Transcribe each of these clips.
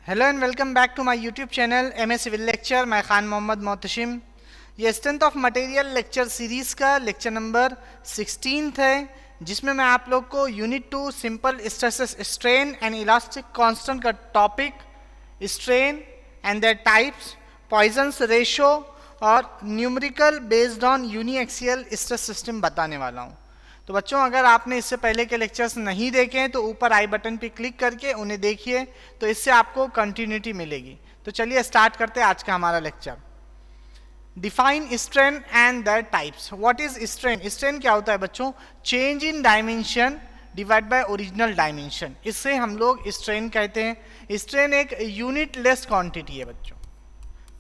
Hello and welcome back to my YouTube channel MA civil lecture. मैं खान मोहम्मद मोहतशिम। ये strength of material lecture series का lecture number 16 है, जिसमें मैं आप लोग को unit 2 simple stresses strain and elastic constant का topic, strain and their types, Poisson's ratio और numerical based on uniaxial stress system बताने वाला हूँ। तो बच्चों, अगर आपने इससे पहले के लेक्चर्स नहीं देखे हैं तो ऊपर आई बटन पे क्लिक करके उन्हें देखिए, तो इससे आपको कंटिन्यूटी मिलेगी। तो चलिए स्टार्ट करते हैं आज का हमारा lecture. Define strain and their types. What is strain? Strain क्या होता है बच्चों? Change in dimension divide by original dimension, इससे हम लोग स्ट्रेन कहते हैं। स्ट्रेन एक यूनिट लेस क्वांटिटी है बच्चों,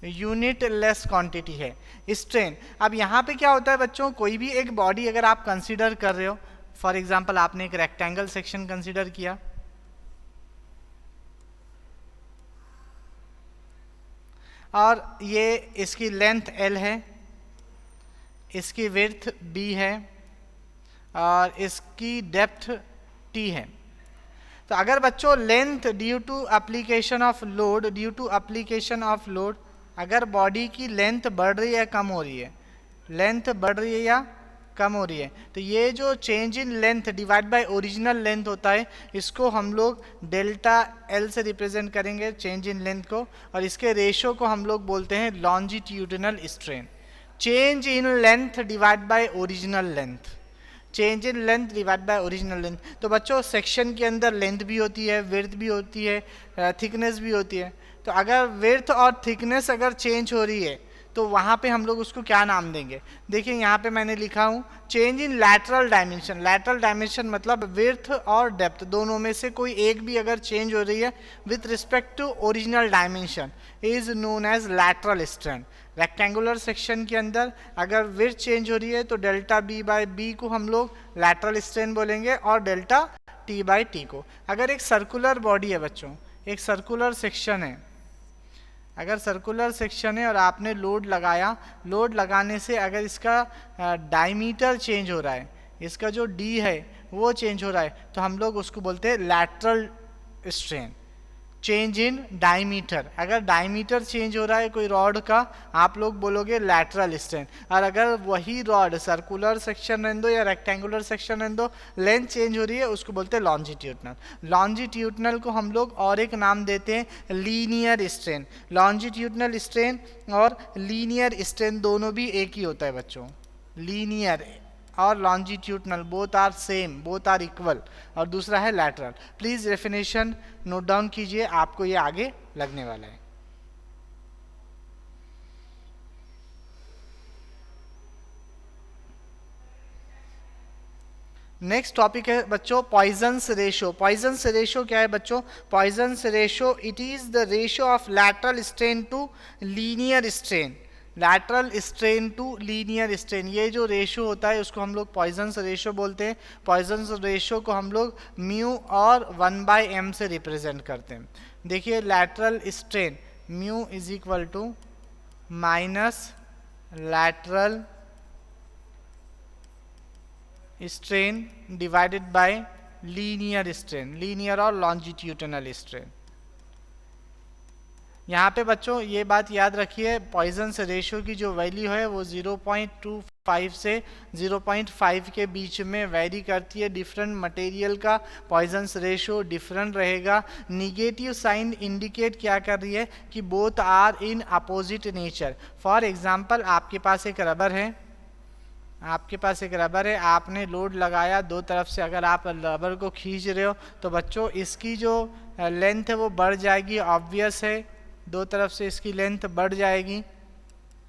यूनिट लेस क्वांटिटी है स्ट्रेन। अब यहाँ पे क्या होता है बच्चों, कोई भी एक बॉडी अगर आप कंसीडर कर रहे हो, फॉर एग्जांपल आपने एक रेक्टेंगल सेक्शन कंसीडर किया और ये इसकी लेंथ L है, इसकी विड्थ B है और इसकी डेप्थ T है। तो अगर बच्चों length due to application of load, अगर बॉडी की लेंथ बढ़ रही है कम हो रही है, लेंथ बढ़ रही है या कम हो रही है, तो ये जो change in length divide by original length होता है, इसको हम लोग डेल्टा L से रिप्रेजेंट करेंगे चेंज इन लेंथ को, और इसके रेशो को हम लोग बोलते हैं longitudinal strain. Change in length divide by original length, change in length divide by original length. तो बच्चों सेक्शन के अंदर लेंथ भी होती है, विड्थ भी होती है, थिकनेस भी होती है। तो अगर विड्थ और थिकनेस अगर चेंज हो रही है तो वहाँ पे हम लोग उसको क्या नाम देंगे? देखिए यहाँ पे मैंने लिखा हूँ change in lateral dimension. Lateral dimension मतलब विड्थ और डेप्थ दोनों में से कोई एक भी अगर चेंज हो रही है with respect to original dimension is known as lateral strain. Rectangular section के अंदर अगर विड्थ चेंज हो रही है तो डेल्टा बी बाय बी को हम लोग लैटरल स्ट्रेन बोलेंगे और डेल्टा टी बाय टी को। अगर एक सर्कुलर बॉडी है बच्चों, एक सर्कुलर सेक्शन है, अगर सर्कुलर सेक्शन है और आपने लोड लगाया, लोड लगाने से अगर इसका डायमीटर चेंज हो रहा है, इसका जो डी है वो चेंज हो रहा है, तो हम लोग उसको बोलते हैं lateral strain. Change in diameter, अगर डायमीटर चेंज हो रहा है कोई रॉड का, आप लोग बोलोगे लैटरल स्ट्रेन। और अगर वही रॉड सर्कुलर सेक्शन रहने दो या रेक्टेंगुलर सेक्शन रहने दो, लेंथ चेंज हो रही है, उसको बोलते हैं लॉन्जिट्यूडनल। लॉन्जिट्यूडनल को हम लोग और एक नाम देते हैं लीनियर स्ट्रेन। लॉन्जिट्यूडनल स्ट्रेन और लीनियर स्ट्रेन दोनों भी एक ही होता है बच्चों। लीनियर और longitudinal both are same, both are equal. और दूसरा है lateral. Please definition note down कीजिए, आपको ये आगे लगने वाला है। नेक्स्ट टॉपिक है बच्चों पॉइजन्स रेशो। पॉइजन्स रेशो क्या है बच्चों? Poisson's ratio it is the ratio of lateral strain to linear strain. Lateral strain to linear strain, ये जो रेशो होता है उसको हम लोग पॉइजन्स रेशो बोलते हैं। पॉइजन्स रेशो को हम लोग म्यू और 1/m से रिप्रेजेंट करते हैं। देखिए lateral strain mu is equal to minus lateral strain divided by linear strain, linear और लॉन्जिट्यूडनल स्ट्रेन। यहाँ पे बच्चों ये बात याद रखिए, पॉइजन्स रेशो की जो वैल्यू है वो 0.25 से 0.5 के बीच में वेरी करती है। डिफरेंट मटेरियल का पॉइजन्स रेशो डिफरेंट रहेगा। निगेटिव साइन इंडिकेट क्या कर रही है कि both are in opposite nature. For example आपके पास एक रबर है, आपके पास एक रबर है, आपने लोड लगाया दो तरफ से, अगर आप रबर को खींच रहे हो तो बच्चों इसकी जो लेंथ है वो बढ़ जाएगी, ऑब्वियस है, दो तरफ से इसकी लेंथ बढ़ जाएगी,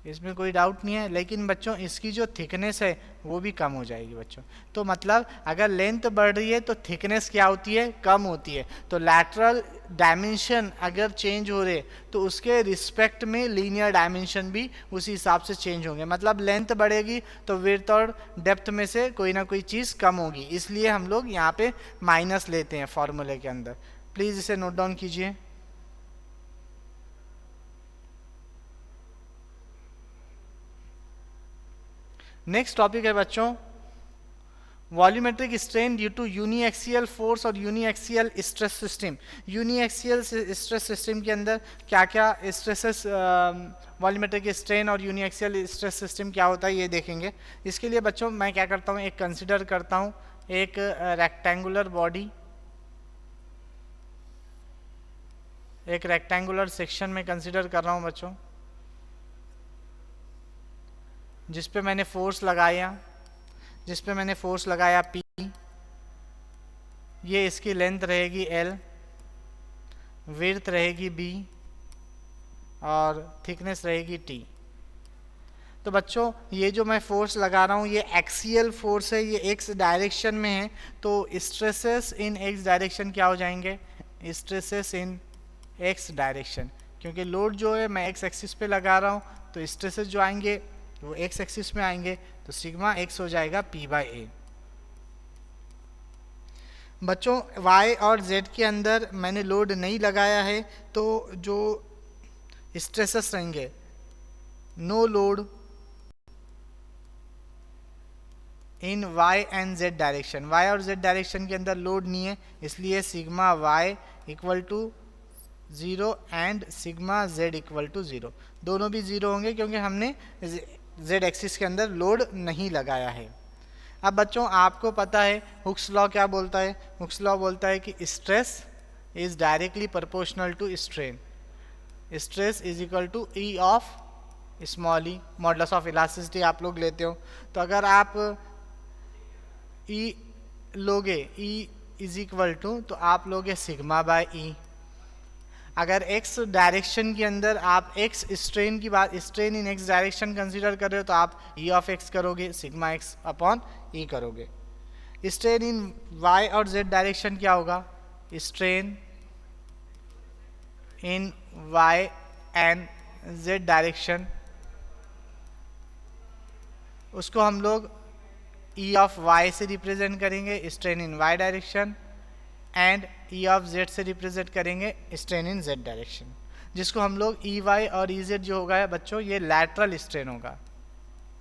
इसमें कोई डाउट नहीं है। लेकिन बच्चों इसकी जो थिकनेस है वो भी कम हो जाएगी बच्चों। तो मतलब अगर लेंथ बढ़ रही है तो थिकनेस क्या होती है? कम होती है। तो लैटरल डायमेंशन अगर चेंज हो रहे तो उसके रिस्पेक्ट में लीनियर डायमेंशन भी उसी हिसाब से चेंज होंगे। मतलब लेंथ बढ़ेगी तो विड्थ और डेप्थ में से कोई ना कोई चीज़ कम होगी, इसलिए हम लोग यहाँ पे माइनस लेते हैं फॉर्मूले के अंदर। प्लीज़ इसे नोट डाउन कीजिए। नेक्स्ट टॉपिक है बच्चों volumetric strain due to uniaxial force और uniaxial stress system. Uniaxial stress system के अंदर क्या क्या स्ट्रेसेस, वॉल्यूमेट्रिक स्ट्रेन और यूनिएक्सियल स्ट्रेस सिस्टम क्या होता है ये देखेंगे। इसके लिए बच्चों मैं क्या करता हूँ, एक कंसिडर करता हूँ एक रेक्टेंगुलर बॉडी, एक रेक्टेंगुलर सेक्शन में कंसिडर कर रहा हूँ बच्चों, जिस पे मैंने फोर्स लगाया P, ये इसकी लेंथ रहेगी L, विड्थ रहेगी B और थिकनेस रहेगी T। तो बच्चों ये जो मैं फोर्स लगा रहा हूँ ये एक्सियल फोर्स है, ये x डायरेक्शन में है, तो स्ट्रेसेस इन x डायरेक्शन क्या हो जाएंगे, स्ट्रेसेस इन x डायरेक्शन, क्योंकि लोड जो है मैं x एक्सिस पे लगा रहा हूँ तो स्ट्रेसेस जो आएंगे वो x एक्सिस में आएंगे, तो सिग्मा x हो जाएगा P/A। बच्चों y और z के अंदर मैंने लोड नहीं लगाया है, तो जो स्ट्रेसेस रहेंगे, no load in y and z direction, y और z डायरेक्शन के अंदर लोड नहीं है, इसलिए sigma y equal to 0 and sigma z equal to 0, दोनों भी 0 होंगे क्योंकि हमने z एक्सिस के अंदर लोड नहीं लगाया है। अब बच्चों आपको पता है हुक्स लॉ क्या बोलता है, हुक्स लॉ बोलता है कि stress is directly proportional to strain, stress is equal to E of small E, modulus of elasticity आप लोग लेते हो, तो अगर आप ई लोगे, ई इज इक्वल टू, तो आप लोगे सिग्मा बाय ई। अगर x डायरेक्शन के अंदर आप x स्ट्रेन की बात, strain in x direction consider कर रहे हो तो आप e ऑफ x करोगे, सिग्मा x अपॉन e करोगे। स्ट्रेन इन y और z डायरेक्शन क्या होगा, strain in y and z direction, उसको हम लोग e ऑफ y से रिप्रेजेंट करेंगे strain in y direction, and E of Z से रिप्रेजेंट करेंगे स्ट्रेन इन जेड डायरेक्शन, जिसको हम लोग ई वाई और ई जेड जो होगा है बच्चों ये लैटरल स्ट्रेन होगा,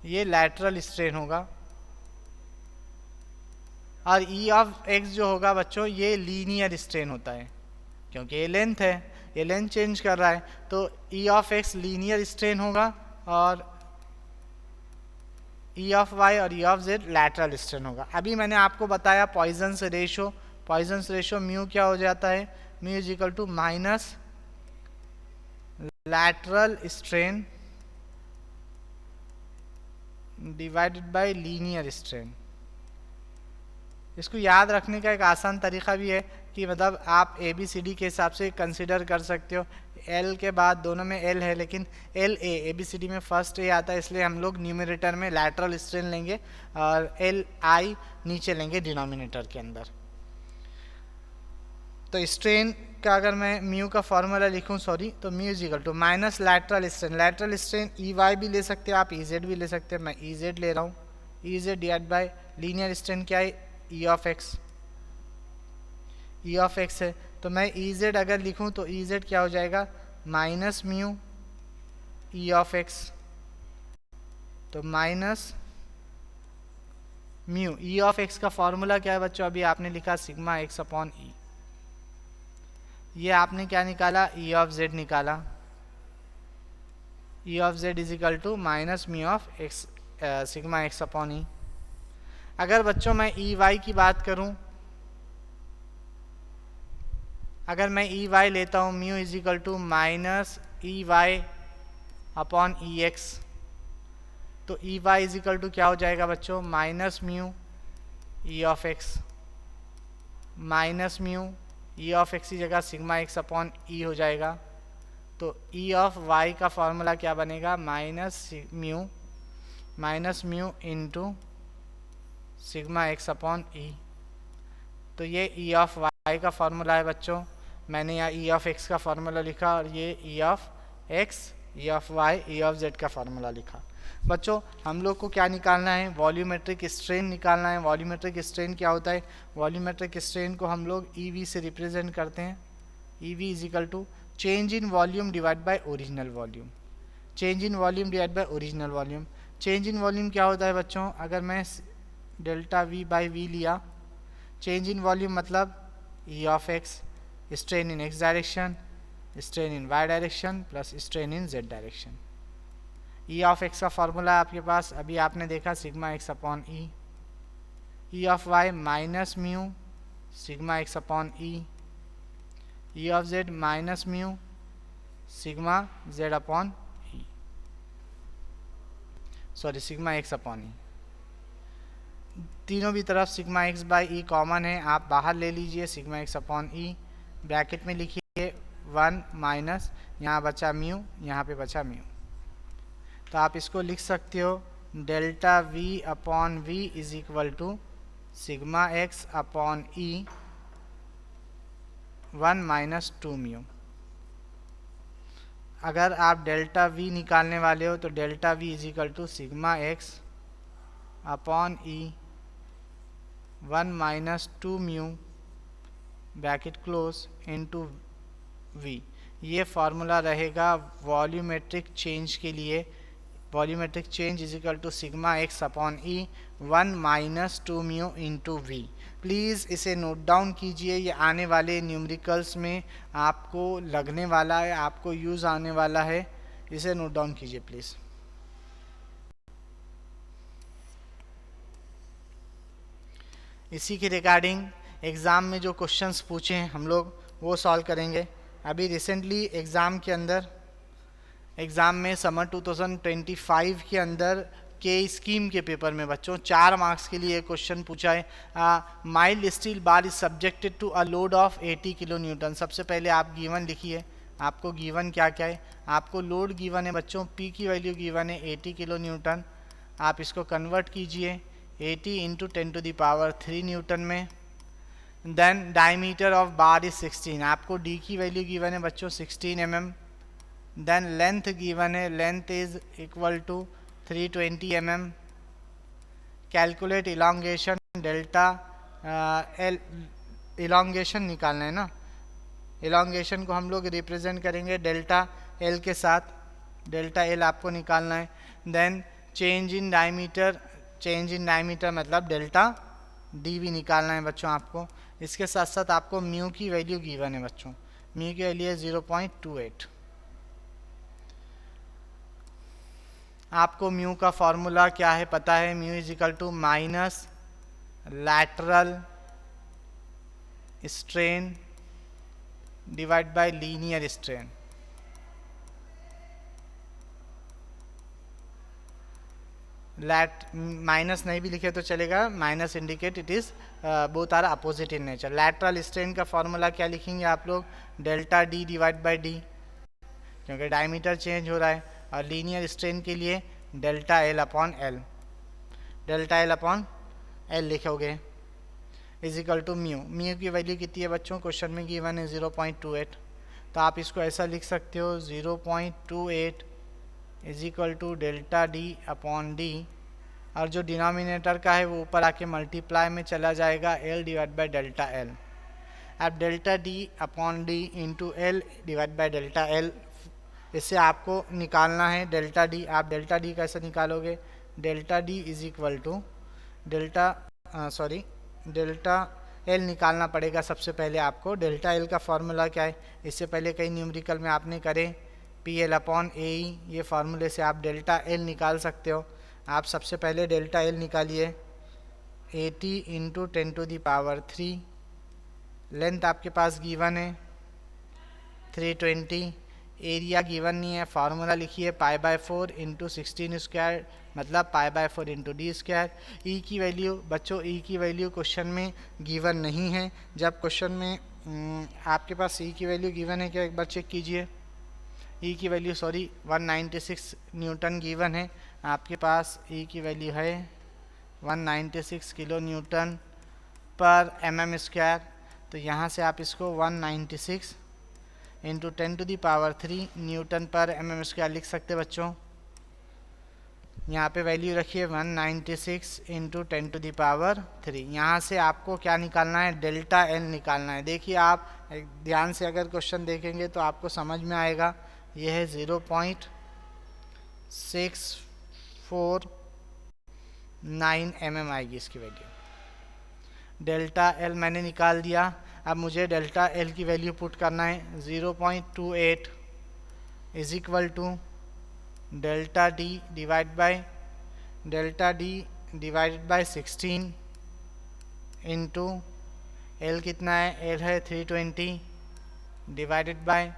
ये लैटरल स्ट्रेन होगा, और ई ऑफ एक्स जो होगा बच्चों ये लीनियर स्ट्रेन होता है, क्योंकि ये लेंथ है, ये लेंथ चेंज कर रहा है, तो E of X linear strain होगा और ई ऑफ वाई और E of Z lateral strain होगा। अभी मैंने आपको बताया Poisson's ratio, Poisson's ratio mu क्या हो जाता है, mu is equal to minus lateral strain divided by linear strain. इसको याद रखने का एक आसान तरीका भी है कि मतलब आप ए बी सी डी के हिसाब से कंसिडर कर सकते हो, एल के बाद दोनों में एल है लेकिन L A B C D में फर्स्ट ए आता है, इसलिए हम लोग न्यूमरेटर में लैटरल स्ट्रेन लेंगे और एल आई नीचे लेंगे डिनोमिनेटर के अंदर। तो स्ट्रेन का अगर मैं म्यू का फॉर्मूला लिखूं तो mu is equal to minus lateral strain, lateral strain E Y भी ले सकते हैं आप, ई जेड भी ले सकते हैं, मैं ई जेड ले रहा हूँ, E Z divide by linear strain क्या है, ई of X, E of x है, तो मैं ई जेड अगर लिखूं तो ई जेड क्या हो जाएगा minus mu E of X, तो minus mu E of X का फॉर्मूला क्या है बच्चों, अभी आपने लिखा सिग्मा एक्स अपॉन ई, ये आपने क्या निकाला, ई ऑफ जेड निकाला, E of Z is equal to minus mu of X sigma X upon E. अगर बच्चों मैं ई वाई की बात करूं, अगर मैं ई वाई लेता हूं mu is equal to minus E Y upon E X, तो E Y is equal to क्या हो जाएगा बच्चों, minus mu E of X, minus mu E of X की जगह सिग्मा एक्स अपॉन ई हो जाएगा, तो ई ऑफ वाई का फॉर्मूला क्या बनेगा, minus mu into sigma X upon E, तो ये ई ऑफ वाई का फॉर्मूला है बच्चों, मैंने यहाँ ई ऑफ एक्स का फॉर्मूला लिखा और ये E of X, E of Y, E of Z का फॉर्मूला लिखा। बच्चों हम लोग को क्या निकालना है, वॉल्यूमेट्रिक स्ट्रेन निकालना है। वॉल्यूमेट्रिक स्ट्रेन क्या होता है, वॉल्यूमेट्रिक स्ट्रेन को हम लोग ई वी से रिप्रेजेंट करते हैं, E V is equal to change in volume divide by original volume, change in volume divide by original volume. Change in volume क्या होता है बच्चों, अगर मैं डेल्टा वी बाई वी लिया। चेंज इन वॉल्यूम मतलब E of X, strain in X direction, strain in Y direction plus strain in Z direction. E of X का formula आपके पास अभी आपने देखा sigma X upon E. E of Y minus mu sigma X upon E. E of Z minus mu sigma Z upon E, sorry sigma X upon E. तीनों भी तरफ sigma X by E common है, आप बाहर ले लीजिए sigma X upon E. Bracket में लिखिए 1 माइनस यहाँ बचा म्यू, यहाँ पे बचा म्यू। तो आप इसको लिख सकते हो delta V upon V is equal to sigma X upon E 1 minus 2 mu. अगर आप डेल्टा वी निकालने वाले हो तो delta V is equal to sigma X upon E 1 minus 2 mu bracket close into V. ये फार्मूला रहेगा volumetric change के लिए। Volumetric change is equal to sigma X upon E 1 minus 2 mu into V. Please इसे note down कीजिए, ये आने वाले numericals में आपको लगने वाला है, आपको यूज़ आने वाला है, इसे नोट डाउन कीजिए प्लीज़। इसी के रिगार्डिंग एग्ज़ाम में जो क्वेश्चंस पूछे हैं हम लोग वो सॉल्व करेंगे। अभी रिसेंटली एग्ज़ाम में समर 2025 के अंदर के स्कीम के पेपर में बच्चों 4 मार्क्स के लिए क्वेश्चन पूछा है, mild steel bar is subjected to a load of 80 kilo newton. सबसे पहले आप गिवन लिखिए, आपको गिवन क्या क्या है। आपको लोड गिवन है बच्चों, पी की वैल्यू गिवन है 80 किलो न्यूटन। आप इसको कन्वर्ट कीजिए 80 इंटू 10⁻³ न्यूटन में। Then diameter of bar is 16, आपको डी की वैल्यू गिवन है बच्चों 16 mm। देन लेंथ गिवन है, length is equal to 320 mm। Calculate elongation delta L, elongation निकालना है ना, इलांगेशन को हम लोग रिप्रेजेंट करेंगे डेल्टा एल के साथ, डेल्टा एल आपको निकालना है। Then change in diameter, change in diameter मतलब डेल्टा डी भी निकालना है बच्चों आपको। इसके साथ साथ आपको म्यू की वैल्यू गिवन है बच्चों, म्यू की वैल्यू है 0.28। आपको म्यू का फॉर्मूला क्या है पता है, mu is equal to minus lateral strain divide by linear strain. Minus नहीं भी लिखे तो चलेगा, minus indicate it is both are opposite in nature. Lateral strain का फॉर्मूला क्या लिखेंगे आप लोग, delta D divide by D, क्योंकि डायमीटर चेंज हो रहा है। और लीनियर स्ट्रेन के लिए delta L upon L, delta L upon L लिखोगे is equal to mu. Mu की वैल्यू कितनी है बच्चों, क्वेश्चन में गिवन है 0.28, तो आप इसको ऐसा लिख सकते हो 0.28 is equal to delta D upon D, और जो डिनोमिनेटर का है वो ऊपर आके मल्टीप्लाई में चला जाएगा L divide by delta L. अब delta D upon D into L divide by delta L, इससे आपको निकालना है डेल्टा डी। आप डेल्टा डी कैसे निकालोगे, delta D is equal to delta L निकालना पड़ेगा सबसे पहले आपको। डेल्टा एल का फॉर्मूला क्या है, इससे पहले कई न्यूमेरिकल में आपने करे पी एल अपॉन ए ई, ये फार्मूले से आप डेल्टा एल निकाल सकते हो। आप सबसे पहले डेल्टा एल निकालिए 80 इंटू 10⁻³। लेंथ आपके पास गिवन है 320, एरिया गिवन नहीं है, फार्मूला लिखिए π/4 इंटू 16 स्क्वायर मतलब π/4 इंटू डी स्क्वायर। ई की वैल्यू बच्चों, ई की वैल्यू क्वेश्चन में गिवन नहीं है। जब क्वेश्चन में आपके पास ई की वैल्यू गिवन है क्या, एक बार चेक कीजिए। ई की वैल्यू 196 न्यूटन गिवन है, आपके पास ई की वैल्यू है 196 किलो न्यूटन पर mm स्क्वायर। तो यहाँ से आप इसको 196 इंटू 10⁻³ न्यूटन पर mm स्क्वायर लिख सकते बच्चों। यहाँ पे वैल्यू रखिए 196 इंटू 10⁻³। यहाँ से आपको क्या निकालना है, डेल्टा एल निकालना है। देखिए आप ध्यान से अगर क्वेश्चन देखेंगे तो आपको समझ में आएगा। यह है 0.64 9 mm आएगी इसकी वैल्यू। डेल्टा एल मैंने निकाल दिया। अब मुझे डेल्टा एल की वैल्यू पुट करना है। 0.28 is equal to delta D divide by 16 into L कितना है, एल है 320 डिवाइडेड बाय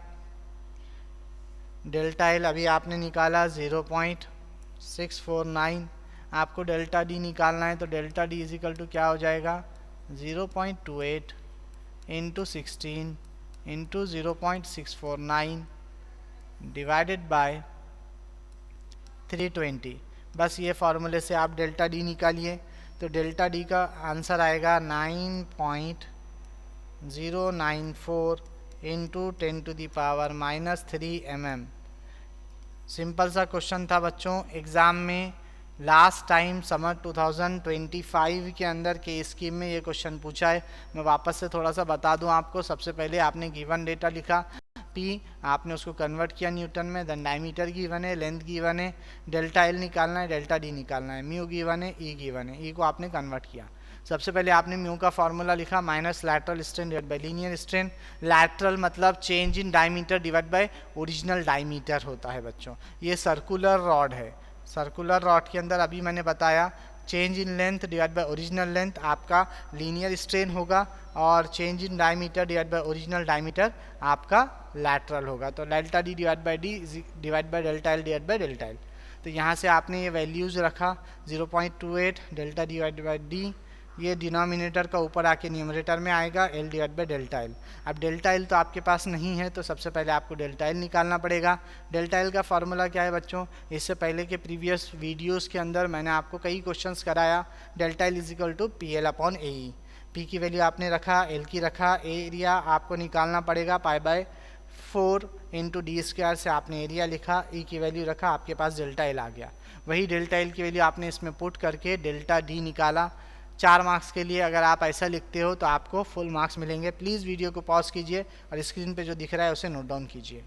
डेल्टा एल अभी आपने निकाला 0.649। आपको डेल्टा डी निकालना है, तो delta D is equal to क्या हो जाएगा, 0.28 इंटू 16 इंटू 0.649 डिवाइडेड बाय 320। बस ये फार्मूले से आप डेल्टा डी निकालिए, तो डेल्टा डी का आंसर आएगा 9.094 इंटू 10⁻³ mm। सिंपल सा क्वेश्चन था बच्चों। एग्ज़ाम में लास्ट टाइम समर 2025 के अंदर के स्कीम में ये क्वेश्चन पूछा है। मैं वापस से थोड़ा सा बता दूं आपको। सबसे पहले आपने गिवन डेटा लिखा पी, आपने उसको कन्वर्ट किया न्यूटन में, देन डायमीटर गिवन है, लेंथ गिवन है, डेल्टा एल निकालना है, डेल्टा डी निकालना है, म्यू गिवन है, ई गिवन है, ई को आपने कन्वर्ट किया। सबसे पहले आपने म्यू का फॉर्मूला लिखा minus lateral strain divide by linear strain. Lateral मतलब change in diameter divide by original diameter होता है बच्चों। ये सर्कुलर रॉड है। सर्कुलर रॉड के अंदर अभी मैंने बताया change in length divide by original length आपका लीनियर स्ट्रेन होगा, और change in diameter divide by original diameter आपका लैटरल होगा। तो delta D divide by delta L divide by delta L. तो यहाँ से आपने ये वैल्यूज़ रखा 0.28 डेल्टा डिवाइड बाय डी, ये डिनोमिनेटर का ऊपर आके न्यूमरेटर में आएगा L divide by delta L. अब डेल्टा एल तो आपके पास नहीं है, तो सबसे पहले आपको डेल्टा एल निकालना पड़ेगा। डेल्टा एल का फार्मूला क्या है बच्चों, इससे पहले के प्रीवियस वीडियोस के अंदर मैंने आपको कई क्वेश्चंस कराया। Delta L is equal to P L upon A E. P की वैल्यू आपने रखा, एल की रखा, एरिया आपको निकालना पड़ेगा π/4 इंटू डी स्क्वायर से आपने एरिया लिखा, ई की वैल्यू रखा, आपके पास डेल्टा एल आ गया। वही डेल्टा एल की वैल्यू आपने इसमें पुट करके डेल्टा डी निकाला। 4 मार्क्स के लिए अगर आप ऐसा लिखते हो तो आपको फुल मार्क्स मिलेंगे। प्लीज़ वीडियो को पॉज कीजिए और स्क्रीन पे जो दिख रहा है उसे नोट डाउन कीजिए।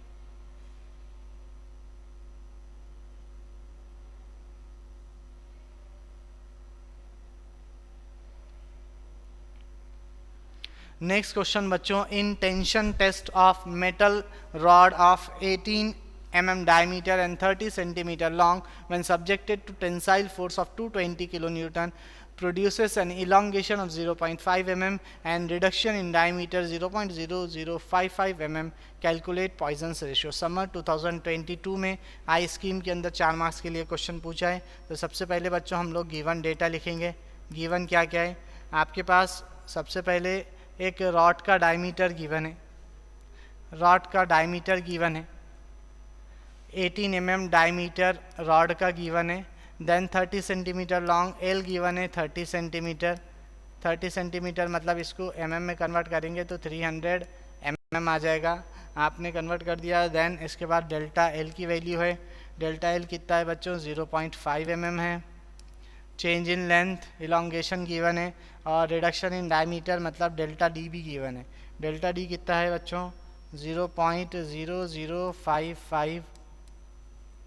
नेक्स्ट क्वेश्चन बच्चों, in tension test of metal rod of 18 mm diameter and 30 cm long when subjected to tensile force of 220 kN produces an elongation of 0.5 mm and reduction in diameter 0.0055 mm. Calculate Poisson's ratio। Summer 2022 में आई scheme के अंदर 4 marks के लिए question पूछा है। तो सबसे पहले बच्चों हम लोग गिवन डेटा लिखेंगे। गिवन क्या क्या है आपके पास, सबसे पहले एक रॉड का डायमीटर गिवन है, रॉड का डायमीटर गिवन है 18 mm डायमीटर रॉड का गिवन है। Then 30 centimetre long, L given है 30 सेंटीमीटर। 30 सेंटीमीटर मतलब इसको mm में कन्वर्ट करेंगे तो 300 mm आ जाएगा, आपने कन्वर्ट कर दिया। देन इसके बाद डेल्टा एल की वैल्यू है, डेल्टा एल कितना है बच्चों 0.5 mm है। Change in length elongation given है, और रिडक्शन इन डायमीटर मतलब डेल्टा डी भी गिवन है। डेल्टा डी कितना है बच्चों 0.0055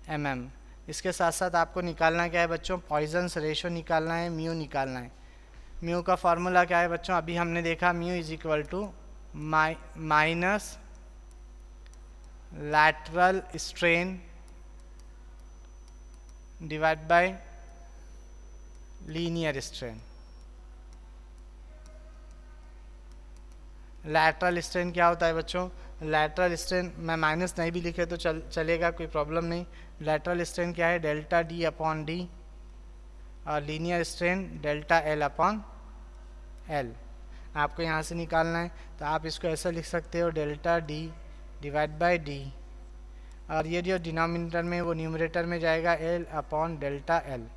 mm। इसके साथ साथ आपको निकालना क्या है बच्चों, पॉइजन्स रेशो निकालना है, म्यू निकालना है। म्यू का फॉर्मूला क्या है बच्चों, अभी हमने देखा mu is equal to minus lateral strain divide by linear strain. Lateral strain क्या होता है बच्चों, लैटरल स्ट्रेन मैं माइनस नहीं भी लिखे तो चलेगा, कोई प्रॉब्लम नहीं। लैटरल स्ट्रेन क्या है, डेल्टा डी अपॉन डी, और linear strain delta L upon L. आपको यहाँ से निकालना है, तो आप इसको ऐसा लिख सकते हो delta D divide by D, और ये जो डिनोमिनेटर में वो न्यूमरेटर में जाएगा L upon delta L,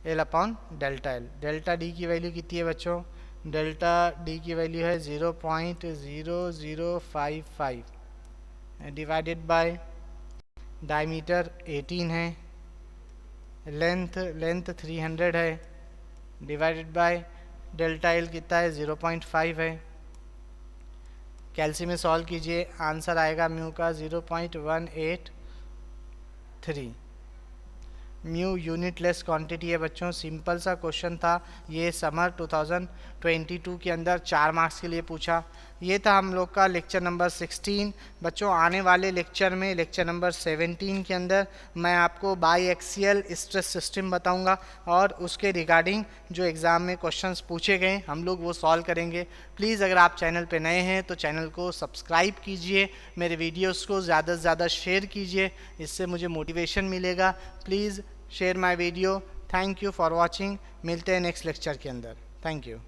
L upon delta L. Delta D की वैल्यू कितनी है बच्चों, डेल्टा डी की वैल्यू है 0.0055 डिवाइडेड बाय डायमीटर 18 है, लेंथ 300 है, डिवाइडेड बाय डेल्टा एल कितना है 0.5 है। कैल्सी में सॉल्व कीजिए, आंसर आएगा म्यू का 0.183। म्यू यूनिटलेस क्वांटिटी है बच्चों, सिंपल सा क्वेश्चन था ये, समर 2022 के अंदर 4 मार्क्स के लिए पूछा। ये था हम लोग का लेक्चर नंबर 16। बच्चों आने वाले लेक्चर में, लेक्चर नंबर 17 के अंदर मैं आपको बाई एक्सियल स्ट्रेस सिस्टम बताऊंगा और उसके रिगार्डिंग जो एग्ज़ाम में क्वेश्चंस पूछे गए हम लोग वो सॉल्व करेंगे। प्लीज़ अगर आप चैनल पे नए हैं तो चैनल को सब्सक्राइब कीजिए, मेरे वीडियोस को ज़्यादा से ज़्यादा शेयर कीजिए, इससे मुझे मोटिवेशन मिलेगा। Please share my video. Thank you for watching. मिलते हैं नेक्स्ट लेक्चर के अंदर। Thank you.